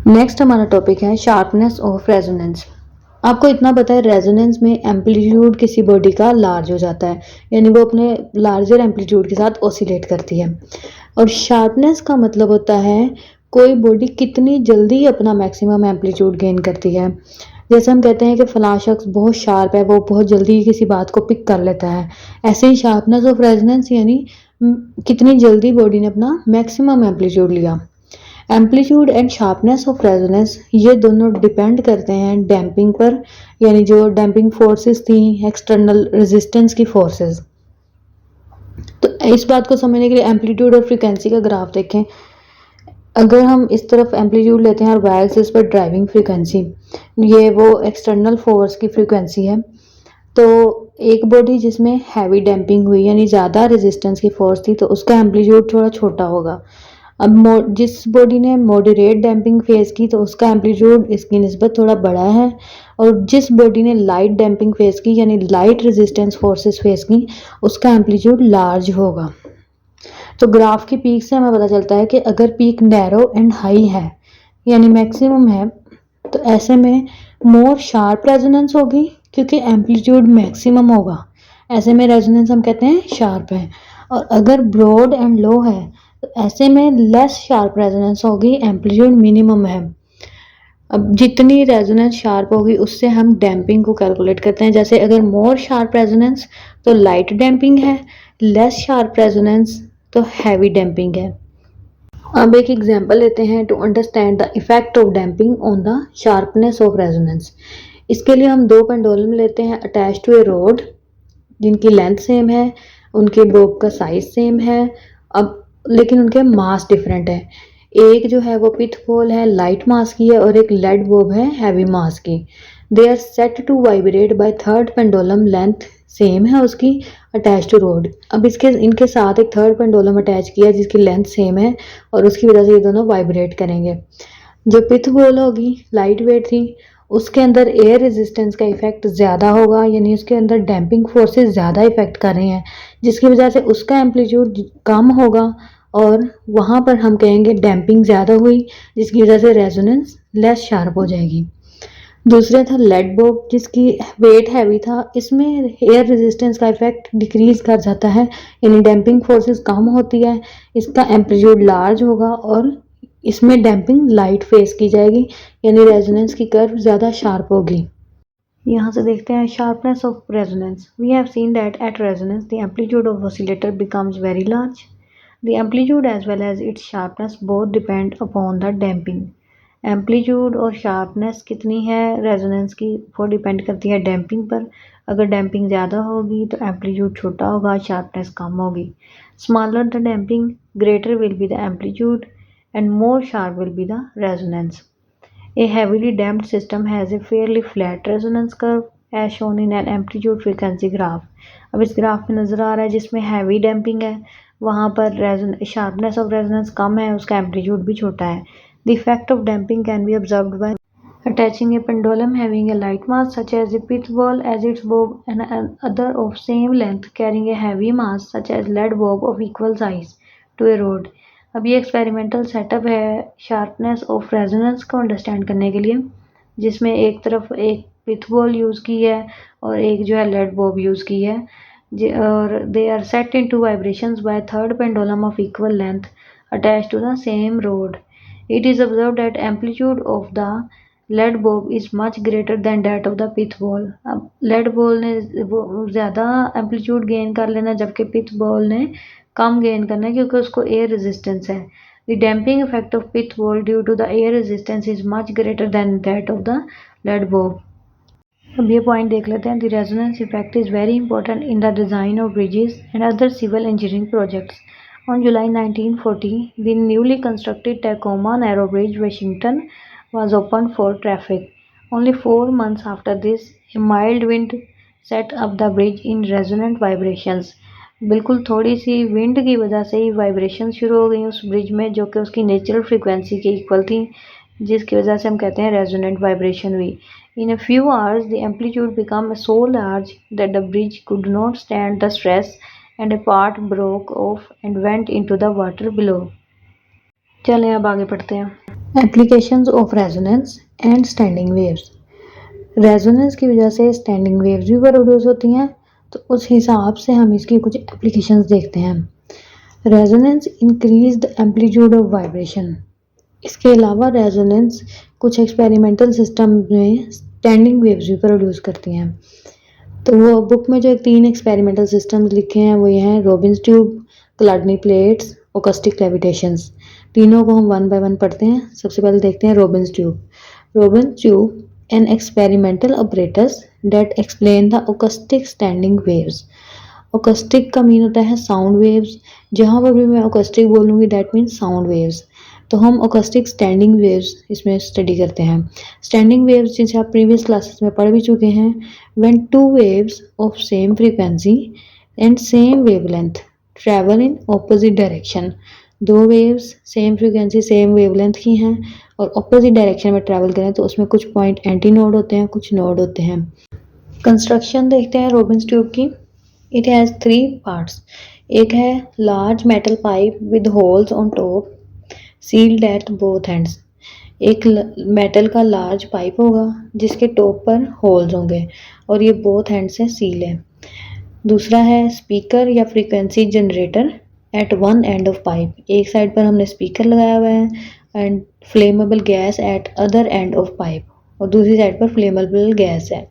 Next हमारा topic है sharpness of resonance. आपको इतना पता है रेजोनेंस में एम्पलीट्यूड किसी बॉडी का लार्ज हो जाता है, यानी वो अपने लार्जर एम्पलीट्यूड के साथ ऑसिलेट करती है। और शार्पनेस का मतलब होता है कोई बॉडी कितनी जल्दी अपना मैक्सिमम एम्पलीट्यूड गेन करती है। जैसे हम कहते हैं कि फलां शख्स बहुत शार्प है, वो बहुत जल्दी किसी बात को पिक कर लेता है, ऐसे ही शार्पनेस ऑफ रेजोनेंस यानी कितनी जल्दी बॉडी ने अपना मैक्सिमम एम्पलीट्यूड लिया। Amplitude and sharpness of resonance ये दोनों डिपेंड करते हैं डैम्पिंग पर, यानी जो डैम्पिंग फोर्सेस थी, एक्सटर्नल रेजिस्टेंस की फोर्सेस। तो इस बात को समझने के लिए एम्पलीट्यूड और फ्रीक्वेंसी का ग्राफ देखें। अगर हम इस तरफ एम्पलीट्यूड लेते हैं और वाई एक्सिस पर ड्राइविंग फ्रीक्वेंसी, ये वो एक्सटर्नल फोर्स की फ्रीक्वेंसी है। तो एक बॉडी जिसमें हैवी डैम्पिंग हुई यानी ज़्यादा रेजिस्टेंस की फोर्स थी तो उसका एम्पलीट्यूड थोड़ा छोटा होगा। अब जिस बॉडी ने मॉडरेट डैम्पिंग फेस की तो उसका एम्पलीट्यूड इसकी निस्बत थोड़ा बड़ा है, और जिस बॉडी ने लाइट डैम्पिंग फेस की यानी लाइट रेजिस्टेंस फोर्सेस फेस की उसका एम्पलीट्यूड लार्ज होगा। तो ग्राफ की पीक से हमें पता चलता है कि अगर पीक नैरो एंड हाई है यानी मैक्सिमम है, तो ऐसे में मोर शार्प रेजोनेंस होगी क्योंकि एम्पलीट्यूड मैक्सिमम होगा। ऐसे में रेजोनेंस हम कहते हैं शार्प है। और अगर ब्रॉड एंड लो है तो ऐसे में लेस शार्प रेजोनेंस होगी, एम्पलीट्यूड मिनिमम है। अब जितनी रेजोनेंस शार्प होगी उससे हम डैम्पिंग को कैलकुलेट करते हैं। जैसे अगर मोर शार्प रेजोनेंस तो लाइट डैम्पिंग है, लेस शार्प रेजोनेंस तो हैवी डैम्पिंग है। अब एक एग्जांपल लेते हैं to understand the effect of damping on the sharpness of resonance. इसके लिए हम दो पेंडुलम लेते हैं अटैच टू ए रोड जिनकी लेंथ सेम है, उनके बोब का साइज सेम है, अब लेकिन उनके मास डिफरेंट है। एक जो है वो पिथ बॉल है, लाइट मास की है, और एक लेड बॉब है, हैवी मास की। They are set to vibrate by third pendulum, length same है उसकी, अटैच टू रोड। अब इसके इनके साथ एक थर्ड पेंडुलम अटैच किया है जिसकी लेंथ सेम है और उसकी वजह से ये दोनों वाइब्रेट करेंगे। जो पिथ बॉल होगी लाइट वेट थी, उसके अंदर एयर रेजिस्टेंस का इफेक्ट ज़्यादा होगा, यानी उसके अंदर डैम्पिंग फोर्सेस ज़्यादा इफेक्ट कर रही हैं जिसकी वजह से उसका एम्पलीट्यूड कम होगा, और वहाँ पर हम कहेंगे डैम्पिंग ज़्यादा हुई जिसकी वजह से रेजोनेंस लेस शार्प हो जाएगी। दूसरा था लेड बॉब जिसकी वेट हैवी था, इसमें एयर रेजिस्टेंस का इफेक्ट डिक्रीज कर जाता है, यानी डैम्पिंग फोर्सेस कम होती है, इसका एम्पलीट्यूड लार्ज होगा और इसमें डैम्पिंग लाइट फेस की जाएगी, यानी रेजोनेंस की कर्व ज़्यादा शार्प होगी। यहाँ से देखते हैं sharpness of resonance. We have seen that at resonance the amplitude of oscillator becomes very large. The amplitude as well as its sharpness both depend upon the damping. Amplitude और sharpness कितनी है resonance की वो depend करती है damping पर। अगर damping ज़्यादा होगी तो एम्पलीट्यूड छोटा होगा, शार्पनेस कम होगी। Smaller the damping greater will be the amplitude and more sharp will be the resonance. A heavily damped system has a fairly flat resonance curve as shown in an amplitude frequency graph. अब इस graph में नज़र आ रहा है जिसमें heavy damping है वहाँ पर शार्पनेस ऑफ रेजोनेंस कम है, उसका एम्पलीट्यूड भी छोटा है। The effect of damping can be observed by attaching a pendulum having a light mass such as a pith ball as its bob and another of same length carrying a heavy mass such as lead bob of equal size to a rod. अब ये experimental setup है sharpness of resonance को understand करने के लिए, जिसमें एक तरफ एक पिथ बॉल यूज़ की है और एक जो है लेड बॉब यूज़ की है, और they are set into vibrations by third pendulum of equal length attach to the same rod. It is observe that amplitude of the lead bob is much greater than that of the pith ball. अब lead ball ने ज़्यादा amplitude gain कर लेना जबकि pith ball ने कम gain करना है क्योंकि उसको एयर रेजिस्टेंस है। The damping effect of pith ball due to the air resistance is much greater than that of the lead bob. अब ये पॉइंट देख लेते हैं। The resonance effect is very important in the design of bridges and other civil engineering projects. On July 1940 the newly constructed Tacoma Narrow bridge Washington was opened for traffic. Only 4 months after this, a mild wind set up the bridge in resonant vibrations. बिल्कुल थोड़ी सी wind की वजह से ही vibration शुरू हो गई उस bridge में जो कि उसकी नेचुरल फ्रीक्वेंसी के इक्वल थी, जिसकी वजह से हम कहते हैं रेजोनेंट वाइब्रेशन हुई। In a few hours the amplitude become so large that the bridge could not stand the stress and a part broke off and went into the water below. चलें अब आगे पढ़ते हैं। Applications of resonance and standing waves. Resonance की वजह से standing waves भी produce होती हैं, तो उस हिसाब से हम इसकी कुछ एप्लीकेशंस देखते हैं। Resonance increase the amplitude of vibration. इसके अलावा रेजोनेंस कुछ एक्सपेरिमेंटल सिस्टम में स्टैंडिंग वेव्स भी प्रोड्यूस करती हैं। तो वो बुक में जो 3 एक्सपेरिमेंटल सिस्टम्स लिखे हैं वो ये हैं रोबिन्स ट्यूब, क्लाडनी प्लेट्स, ओकास्टिक लेविटेशंस। तीनों को हम वन बाय वन पढ़ते हैं। सबसे पहले देखते हैं Robbins tube. Rubens tube an experimental apparatus that explain the acoustic standing waves. Acoustic का मीन होता है साउंड वेव्स। जहाँ पर भी मैं ओकास्टिक बोलूँगी दैट मीन्स साउंड वेव्स। तो हम ओकास्टिक स्टैंडिंग वेव्स इसमें स्टडी करते हैं। स्टैंडिंग वेव्स जिसे आप प्रीवियस क्लासेस में पढ़ भी चुके हैं। When two waves of same frequency and same wavelength travel in opposite direction. दो waves same frequency same wavelength की हैं और ऑपोजिट डायरेक्शन में ट्रैवल करें तो उसमें कुछ पॉइंट एंटी नोड होते हैं, कुछ नोड होते हैं। कंस्ट्रक्शन देखते हैं रोबिन्स ट्यूब की। It has 3 parts. एक है large metal pipe with holes on top sealed at both ends. एक मेटल का लार्ज पाइप होगा जिसके टॉप पर होल्स होंगे और ये बोथ एंड से सील है। दूसरा है स्पीकर या frequency generator at one end of pipe. एक साइड पर हमने स्पीकर लगाया हुआ है and flammable gas at other end of pipe और दूसरी साइड पर फ्लेमेबल गैस है।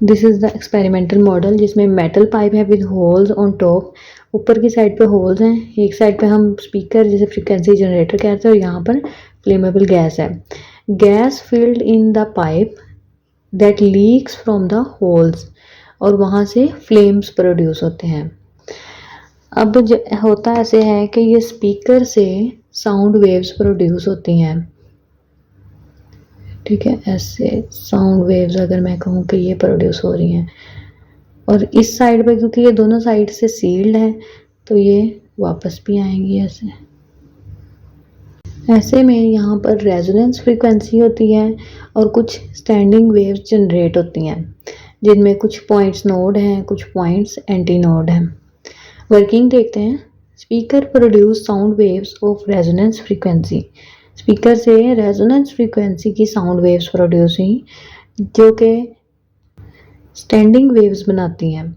This is the experimental model जिसमें मेटल पाइप है विद होल्स ऑन टॉप। ऊपर की साइड पे होल्स हैं, एक साइड पे हम स्पीकर जैसे फ्रीक्वेंसी जनरेटर कहते हैं और यहाँ पर फ्लेमेबल गैस है। Gas filled in the pipe that leaks from the holes और वहाँ से फ्लेम्स प्रोड्यूस होते हैं। अब होता ऐसे है कि ये स्पीकर से साउंड वेव्स प्रोड्यूस होती हैं। ठीक है, ऐसे साउंड वेव्स अगर मैं कहूँ कि ये प्रोड्यूस हो रही हैं और इस साइड पे क्योंकि ये दोनों साइड से सील्ड है तो ये वापस भी आएंगी ऐसे। ऐसे में यहाँ पर रेजोनेंस फ्रीक्वेंसी होती है और कुछ स्टैंडिंग वेव्स जनरेट होती हैं जिनमें कुछ पॉइंट्स नोड हैं, कुछ पॉइंट्स एंटी नोड हैं। वर्किंग देखते हैं। Speaker produce sound waves of resonance frequency. Speaker से रेजोनेंस फ्रीक्वेंसी की साउंड वेव्स प्रोड्यूस हुई जो कि स्टैंडिंग वेव्स बनाती हैं।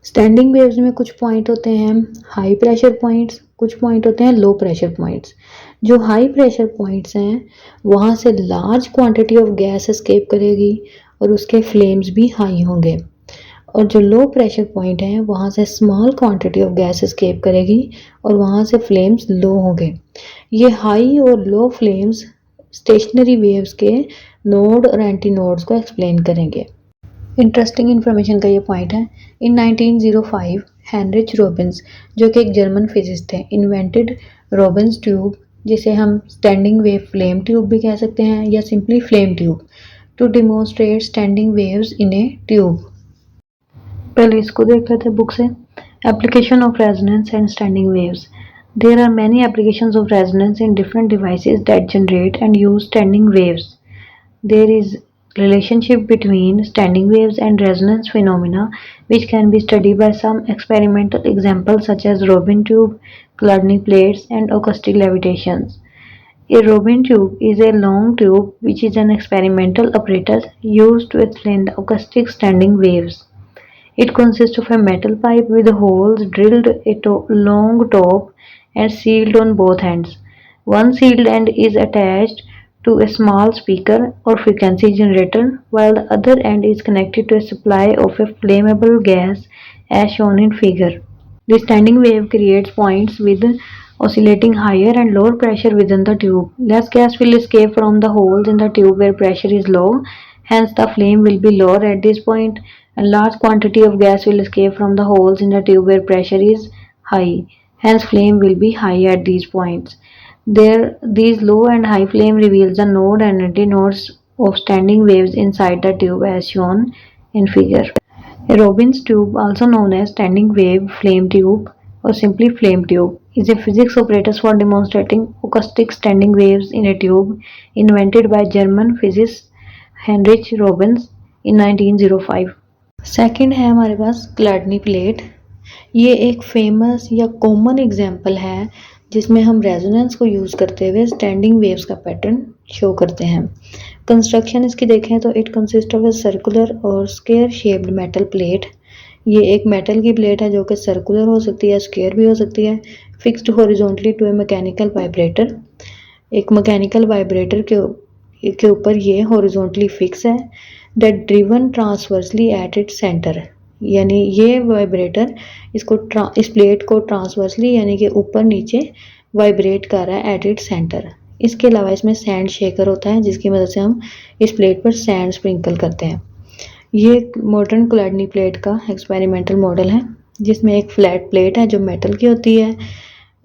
स्टैंडिंग वेव्स में कुछ पॉइंट होते हैं हाई प्रेशर पॉइंट्स, कुछ पॉइंट होते हैं लो प्रेशर पॉइंट्स। जो हाई प्रेशर पॉइंट्स हैं वहाँ से large quantity of gas escape करेगी और उसके फ्लेम्स भी हाई होंगे और जो लो प्रेशर पॉइंट हैं वहाँ से small quantity of gas escape करेगी और वहाँ से फ्लेम्स लो होंगे। ये हाई और लो फ्लेम्स स्टेशनरी वेव्स के नोड और एंटी नोड्स को एक्सप्लेन करेंगे। इंटरेस्टिंग इन्फॉर्मेशन का ये पॉइंट है। इन 1905 हेनरिच रॉबिन्स जो कि एक जर्मन फिजिस्ट थे इन्वेंटेड रॉबिन्स ट्यूब जिसे हम स्टैंडिंग वेव फ्लेम ट्यूब भी कह सकते हैं या simply flame tube to demonstrate standing waves in a tube. पहले इसको देख लेते हैं बुक से। Application of resonance and standing waves. There are many applications of resonance in different devices that generate and use standing waves. There is relationship between standing waves and resonance phenomena which can be studied by some experimental examples such as Robin tube, Chladni plates and acoustic levitations. A Robin tube is a long tube which is an experimental apparatus used to explain the acoustic standing waves. It consists of a metal pipe with holes drilled at a long top and sealed on both ends. One sealed end is attached to a small speaker or frequency generator while the other end is connected to a supply of a flammable gas as shown in figure. The standing wave creates points with oscillating higher and lower pressure within the tube. Less gas will escape from the holes in the tube where pressure is low, hence the flame will be lower at this point, and large quantity of gas will escape from the holes in the tube where pressure is high. Hence flame will be high at these points. These low and high flame reveals the node and antinodes of standing waves inside the tube as shown in figure. A Robbins tube, also known as standing wave flame tube or simply flame tube, is a physics apparatus for demonstrating acoustic standing waves in a tube invented by German physicist Heinrich Robbins in 1905. Second है हमारे पास क्लाडनी plate. ये एक famous या common example है जिसमें हम resonance को use करते हुए स्टैंडिंग वेव्स का पैटर्न शो करते हैं। कंस्ट्रक्शन इसकी देखें तो it consist of a circular और स्क्वायर शेप्ड मेटल प्लेट। ये एक मेटल की प्लेट है जो कि सर्कुलर हो सकती है, स्क्वायर भी हो सकती है, fixed horizontally to a mechanical vibrator. एक मैकेनिकल वाइब्रेटर के ऊपर ये हॉरिजॉन्टली फिक्स है, that driven transversely at its centre. यानी ये वाइब्रेटर इस प्लेट को ट्रांसवर्सली यानी कि ऊपर नीचे वाइब्रेट कर रहा है एट इट्स सेंटर। इसके अलावा इसमें सैंड शेकर होता है जिसकी मदद से हम इस प्लेट पर सैंड स्प्रिंकल करते हैं। ये मॉडर्न क्लाडनी प्लेट का एक्सपेरिमेंटल मॉडल है जिसमें एक फ्लैट प्लेट है जो मेटल की होती है।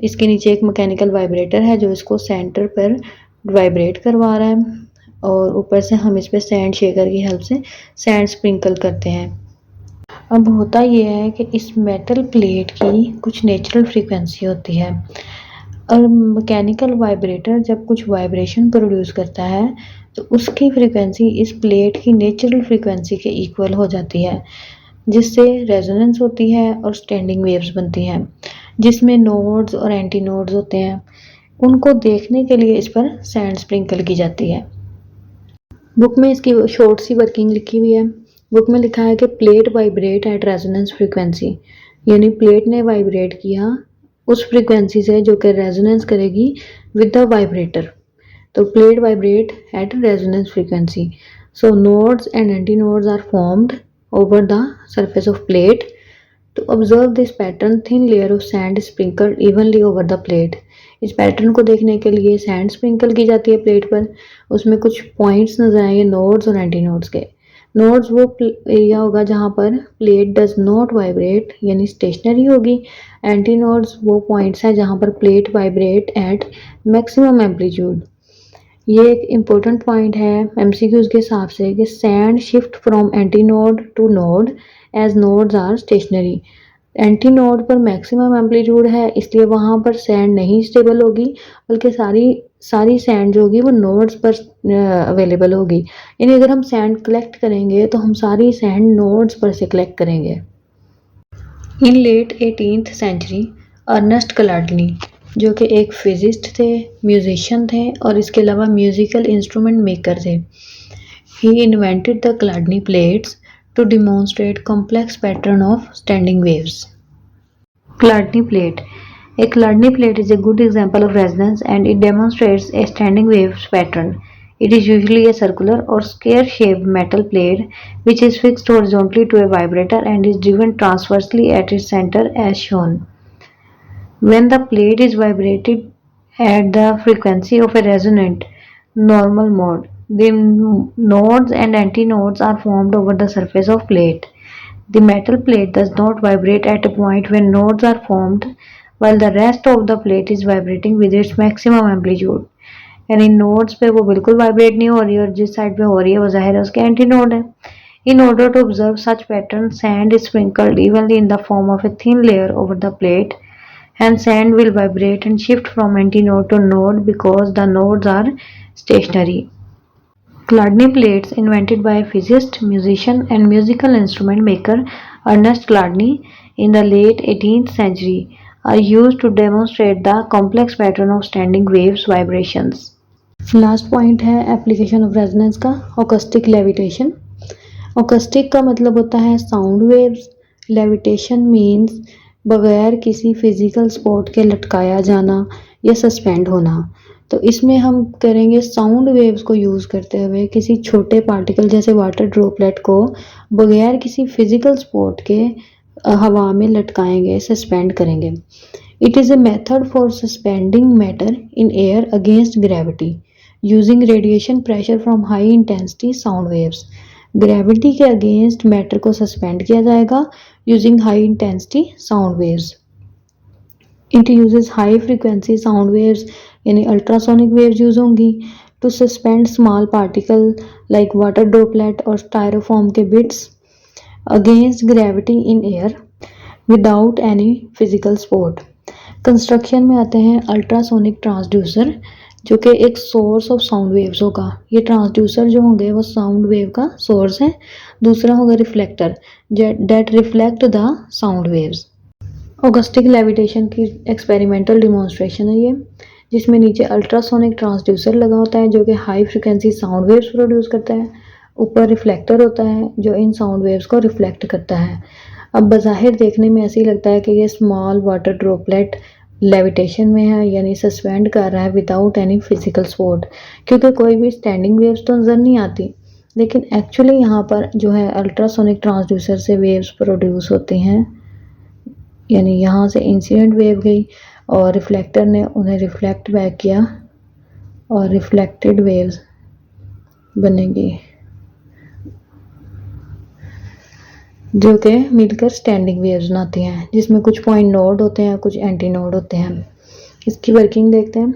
इसके नीचे एक मैकेनिकल वाइब्रेटर है जो इसको सेंटर पर वाइब्रेट करवा रहा है और ऊपर से हम इस पर सैंड शेकर की हेल्प से सैंड स्प्रिंकल करते हैं। अब होता यह है कि इस मेटल प्लेट की कुछ नेचुरल फ्रीक्वेंसी होती है और मैकेनिकल वाइब्रेटर जब कुछ वाइब्रेशन प्रोड्यूस करता है तो उसकी फ्रीक्वेंसी इस प्लेट की नेचुरल फ्रीक्वेंसी के इक्वल हो जाती है, जिससे रेजोनेंस होती है और स्टैंडिंग वेव्स बनती हैं जिसमें नोड्स और एंटी नोड्स होते हैं। उनको देखने के लिए इस पर सैंड स्प्रिंकल की जाती है। बुक में इसकी शॉर्ट सी वर्किंग लिखी हुई है। बुक में लिखा है कि plate vibrate at resonance frequency, यानी प्लेट ने वाइब्रेट किया उस फ्रीक्वेंसी से जो कि रेजोनेंस करेगी विद द वाइब्रेटर। तो plate vibrate at resonance frequency, so nodes and anti nodes are formed over the surface of plate. To observe this pattern, thin layer of sand is sprinkled evenly over the plate. इस pattern को देखने के लिए sand sprinkle की जाती है plate पर। उसमें कुछ पॉइंट्स नजर आएंगे नोड्स और एंटी नोड्स के। नोड्स वो एरिया होगा जहाँ पर प्लेट डज नॉट वाइब्रेट यानी स्टेशनरी होगी। एंटी नोड्स वो पॉइंट्स हैं जहाँ पर plate vibrate eight maximum amplitude. ये एक इम्पोर्टेंट पॉइंट है एमसीक्यूज के हिसाब से कि sand shift from anti node to node as nodes are stationary. Anti node पर मैक्सिमम एम्पलीट्यूड है इसलिए वहाँ पर सैंड नहीं स्टेबल होगी, बल्कि सारी सैंड जो होगी वो नोड्स पर अवेलेबल होगी। यानी अगर हम सैंड कलेक्ट करेंगे तो हम सारी सैंड नोड्स पर से कलेक्ट करेंगे। इन लेट 18th सेंचुरी अर्नेस्ट क्लाडनी जो कि एक फिजिस्ट थे, म्यूजिशियन थे और इसके अलावा म्यूजिकल इंस्ट्रूमेंट मेकर थे। He invented the Chladni plates to demonstrate complex pattern of standing waves. Chladni plate, a Chladni plate is a good example of resonance and it demonstrates a standing waves pattern. It is usually a circular or square-shaped metal plate which is fixed horizontally to a vibrator and is driven transversely at its center as shown. When the plate is vibrated at the frequency of a resonant normal mode, the nodes and antinodes are formed over the surface of plate. The metal plate does not vibrate at a point when nodes are formed, while the rest of the plate is vibrating with its maximum amplitude. यानी nodes पे वो बिल्कुल vibrate नहीं हो रही और जिस side पे हो रही है वो जाहिर है उसके एंटी नोड है। In order to observe such pattern, sand is sprinkled evenly in the form of a thin layer over the plate. Hence, sand will vibrate and shift from antinode to node because the nodes are stationary. Chladni plates, invented by a physicist, musician, and musical instrument maker Ernest Chladni in the late 18th century, are used to demonstrate the complex pattern of standing waves vibrations. Last point है application of resonance का, ओकास्टिक levitation. ओकास्टिक का मतलब होता है sound waves, levitation means बगैर किसी physical support के लटकाया जाना या सस्पेंड होना। तो इसमें हम करेंगे साउंड वेव्स को यूज़ करते हुए किसी छोटे पार्टिकल जैसे वाटर ड्रॉपलेट को बगैर किसी फिजिकल सपोर्ट के हवा में लटकाएंगे, सस्पेंड करेंगे। It is a method for suspending matter in air against gravity using radiation pressure from high intensity sound waves. Gravity के अगेंस्ट मैटर को सस्पेंड किया जाएगा using high intensity sound waves. It uses high frequency sound waves यानी ultrasonic waves use होंगी to suspend small particle like water droplet और Styrofoam के bits against gravity in air without any physical support. Construction में आते हैं ultrasonic transducer जो कि एक सोर्स ऑफ साउंड वेव्स होगा। ये ट्रांसड्यूसर जो होंगे वो साउंड वेव का सोर्स है। दूसरा होगा reflector that reflect the sound waves. Acoustic levitation की एक्सपेरिमेंटल डिमॉन्स्ट्रेशन है ये, जिसमें नीचे अल्ट्रासोनिक ट्रांसड्यूसर लगा होता है जो कि high frequency sound waves produce करता है। ऊपर रिफ्लेक्टर होता है जो इन साउंड वेव्स को रिफ्लेक्ट करता है। अब बज़ाहिर देखने में ऐसे ही लगता है कि ये स्मॉल वाटर ड्रॉपलेट लेविटेशन में है, यानी सस्पेंड कर रहा है विदाउट एनी फिजिकल सपोर्ट, क्योंकि कोई भी स्टैंडिंग वेव्स तो नज़र नहीं आती। लेकिन एक्चुअली यहाँ पर जो है अल्ट्रासोनिक ट्रांसड्यूसर से वेव्स प्रोड्यूस होती हैं, यानी यहाँ से इंसिडेंट वेव गई और रिफ्लेक्टर ने उन्हें रिफ्लेक्ट बैक किया और रिफ्लेक्टेड वेव्स बनेगी जो कि मिलकर स्टैंडिंग वेव्स बनाती हैं, जिसमें कुछ पॉइंट नोड होते हैं, कुछ एंटी नोड होते हैं। इसकी वर्किंग देखते हैं।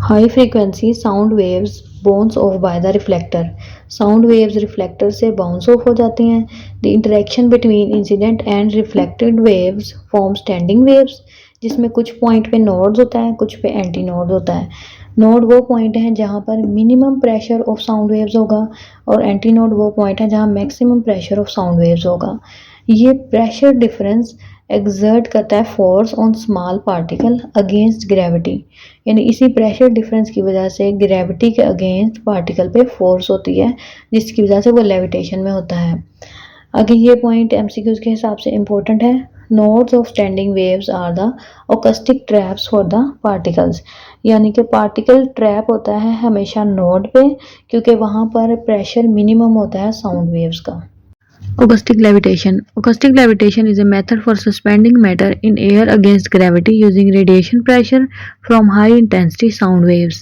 High frequency sound waves bounce off by the reflector. Sound waves reflector से बाउंस ऑफ हो जाती हैं। The interaction between incident and reflected waves form standing waves, जिसमें कुछ पॉइंट पे नोड्स होता है, कुछ पे एंटी नोड होता है। नोड वो पॉइंट है जहाँ पर minimum pressure of sound waves होगा और एंटी नोड वो पॉइंट है जहाँ maximum pressure of sound waves होगा। ये प्रेशर डिफरेंस एक्सर्ट करता है force on small particle against gravity, यानी इसी प्रेशर डिफरेंस की वजह से ग्रेविटी के अगेंस्ट पार्टिकल पे फोर्स होती है, जिसकी वजह से वो लेविटेशन में होता है। आगे ये पॉइंट एमसीक्यूज के हिसाब से इम्पोर्टेंट है। Nodes of standing waves are the acoustic traps for the particles, यानी कि पार्टिकल ट्रैप होता है हमेशा नोड पे, क्योंकि वहाँ पर प्रेशर मिनिमम होता है साउंड वेव्स का। Acoustic levitation. Acoustic levitation is a method for suspending matter in air against gravity using radiation pressure from high intensity sound waves.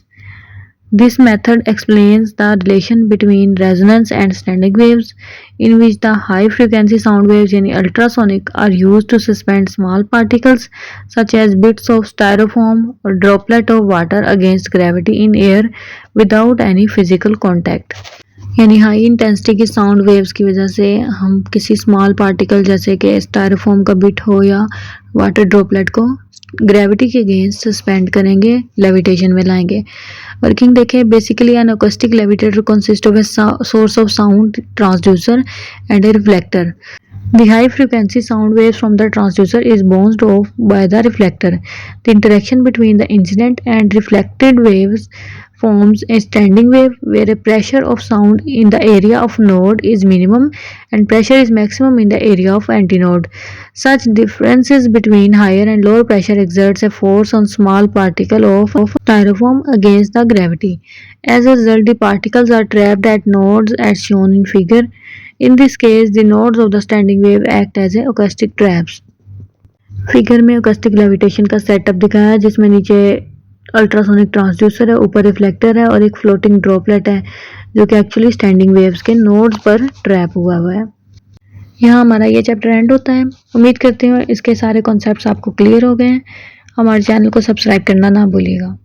This method explains the relation between resonance and standing waves, in which the high frequency sound waves yani ultrasonic are used to suspend small particles such as bits of styrofoam or droplet of water against gravity in air without any physical contact. यानी high intensity की sound waves की वजह से हम किसी small particle जैसे कि styrofoam का बिट हो या वाटर ड्रॉपलेट को ग्रेविटी के अगेंस्ट सस्पेंड करेंगे, लेविटेशन में लाएंगे। वर्किंग देखें। Basically an acoustic levitator consists of a source of sound transducer and a reflector. The high frequency sound waves from the transducer is bounced off by the reflector. The interaction between the incident and reflected waves forms a standing wave where a pressure of sound in the area of node is minimum and pressure is maximum in the area of antinode. Such differences between higher and lower pressure exerts a force on small particle of styrofoam against the gravity. As a result, the particles are trapped at nodes as shown in figure. In this case, the nodes of the standing wave act as a acoustic traps. Figure में acoustic levitation का setup दिखाया है, जिसमें नीचे ultrasonic transducer है, ऊपर reflector है और एक फ्लोटिंग ड्रॉपलेट है जो कि एक्चुअली स्टैंडिंग वेव्स के नोड्स पर ट्रैप हुआ है। यहाँ हमारा ये चैप्टर एंड होता है। उम्मीद करती हूँ इसके सारे कॉन्सेप्ट्स आपको क्लियर हो गए हैं। हमारे चैनल को सब्सक्राइब करना ना भूलिएगा।